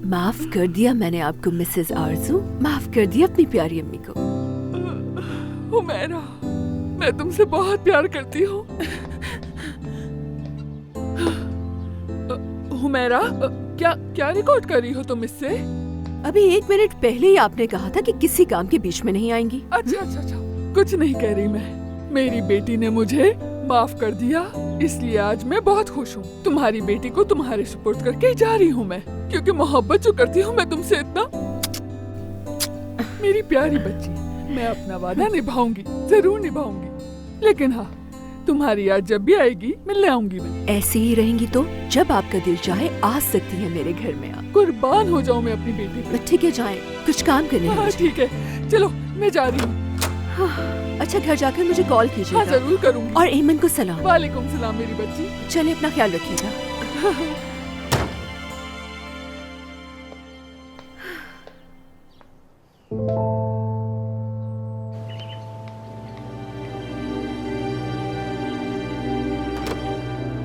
माफ कर दिया मैंने आपको मिसेस आरज़ू, माफ कर दिया अपनी प्यारी अम्मी को। हुमैरा, मैं तुमसे बहुत प्यार करती हूँ। हुमैरा, क्या रिकॉर्ड कर रही हो तुम इससे? अभी 1 मिनट पहले ही आपने कहा था कि किसी काम के बीच में नहीं आएंगी। अच्छा, कुछ नहीं कह रही मैं। मेरी बेटी ने मुझे माफ कर दिया, इसलिए आज मैं बहुत खुश हूँ। तुम्हारी बेटी को तुम्हारे सुपुर्द करके जा रही हूँ मैं, क्योंकि मोहब्बत जो करती हूँ मैं तुमसे इतना। मेरी प्यारी बच्ची, मैं अपना वादा निभाऊंगी, जरूर निभाऊंगी। लेकिन हाँ, तुम्हारी याद जब भी आएगी मिलने आऊंगी मैं। ऐसे ही रहेंगी तो जब आपका दिल चाहे आ सकती है मेरे घर में। आप कुर्बान हो जाऊं मैं अपनी बेटी पे। ठीक है, जाएं, कुछ काम करने। हाँ ठीक है, चलो मैं जा रही हूँ। हाँ, अच्छा घर जाकर मुझे कॉल कीजिएगा। हाँ जरूर करूँगी। और एमन को सलाम। वालेकुम सलाम मेरी बच्ची। चलिए अपना ख्याल रखिएगा।